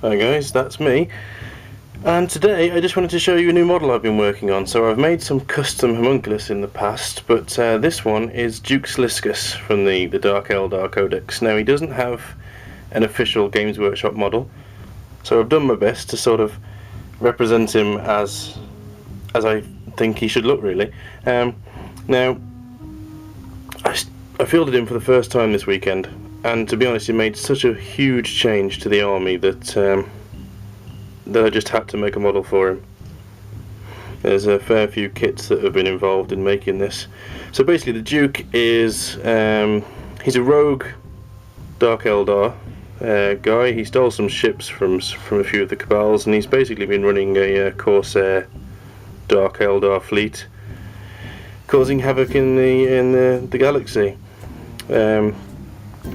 Hi guys, that's me, and today I just wanted to show you a new model I've been working on. So I've made some custom homunculus in the past, but this one is Duke Sliscus from the Dark Eldar codex. Now he doesn't have an official Games Workshop model, so I've done my best to sort of represent him as I think he should look, really. Now I fielded him for the first time this weekend, and to be honest, he made such a huge change to the army that I just had to make a model for him. There's a fair few kits that have been involved in making this. So basically the Duke is he's a rogue Dark Eldar guy. He stole some ships from a few of the Cabals, and he's basically been running a Corsair Dark Eldar fleet, causing havoc in the galaxy.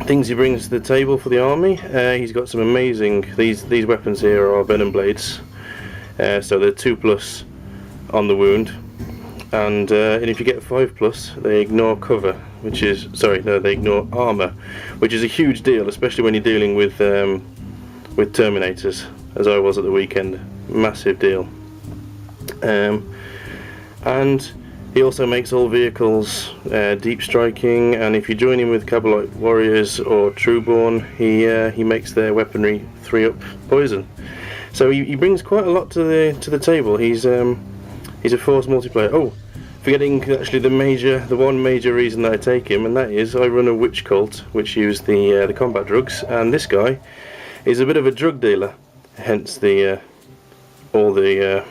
Things he brings to the table for the army, he's got some amazing, these weapons here are venom blades, so they're 2+ on the wound, and if you get 5+, they ignore cover, which is, they ignore armor, which is a huge deal, especially when you're dealing with Terminators, as I was at the weekend. Massive deal. And he also makes all vehicles deep striking, and if you join him with Cabalite warriors or Trueborn, he makes their weaponry 3-up poison. So he brings quite a lot to the table. He's a force multiplayer. Oh, forgetting actually the one major reason that I take him, and that is I run a witch cult which use the combat drugs, and this guy is a bit of a drug dealer. Hence all the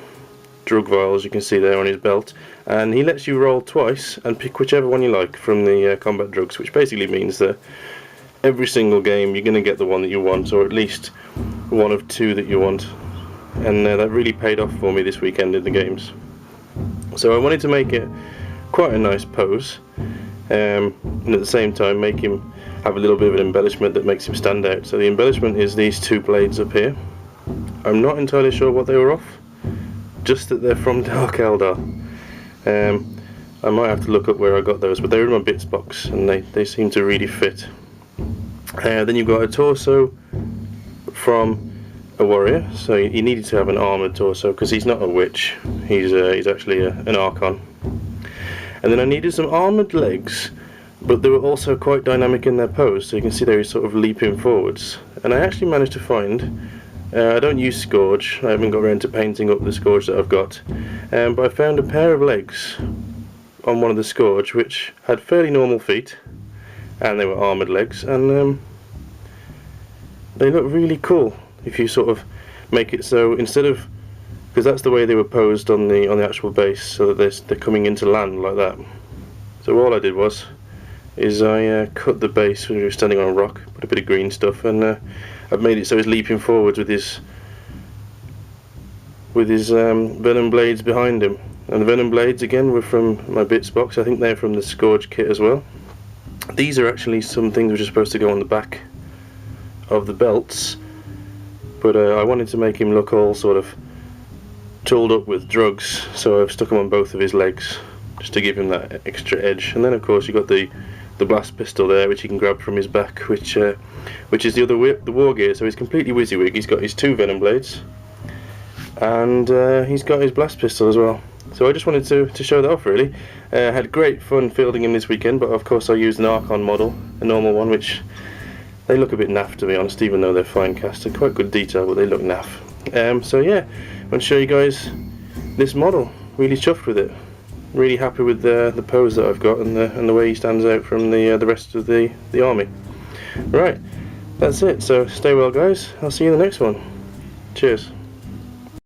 drug vials you can see there on his belt, and he lets you roll twice and pick whichever one you like from the combat drugs, which basically means that every single game you're going to get the one that you want, or at least one of 2 that you want, and that really paid off for me this weekend in the games. So I wanted to make it quite a nice pose, and at the same time make him have a little bit of an embellishment that makes him stand out. So the embellishment is these 2 blades up here. I'm not entirely sure what they were off, just that they're from Dark Eldar. I might have to look up where I got those, but they're in my bits box and they seem to really fit. Then you've got a torso from a warrior, so you needed to have an armoured torso because he's not a witch, he's actually an Archon. And then I needed some armoured legs, but they were also quite dynamic in their pose, so you can see they're sort of leaping forwards. And I actually managed to find, I don't use Scourge, I haven't got around to painting up the Scourge that I've got, but I found a pair of legs on one of the Scourge which had fairly normal feet, and they were armoured legs, and they look really cool if you sort of make it so, instead of, because that's the way they were posed on the actual base, so that they're coming into land like that. So all I did is I cut the base when we were standing on a rock, put a bit of green stuff, and I've made it so he's leaping forwards with his venom blades behind him. And the venom blades again were from my bits box. I think they're from the Scourge kit as well. These are actually some things which are supposed to go on the back of the belts, but I wanted to make him look all sort of tooled up with drugs, so I've stuck them on both of his legs just to give him that extra edge. And then of course you've got the blast pistol there, which he can grab from his back, which is the war gear. So he's completely WYSIWYG. He's got his 2 venom blades, and he's got his blast pistol as well. So I just wanted to show that off, really. Had great fun fielding him this weekend, but of course I used an Archon model, a normal one, which they look a bit naff, to be honest, even though they're fine cast. They're quite good detail, but they look naff. So yeah, I want to show you guys this model. Really chuffed with it. Really happy with the pose that I've got, and the way he stands out from the rest of the army. Right, that's it. So stay well, guys. I'll see you in the next one. Cheers.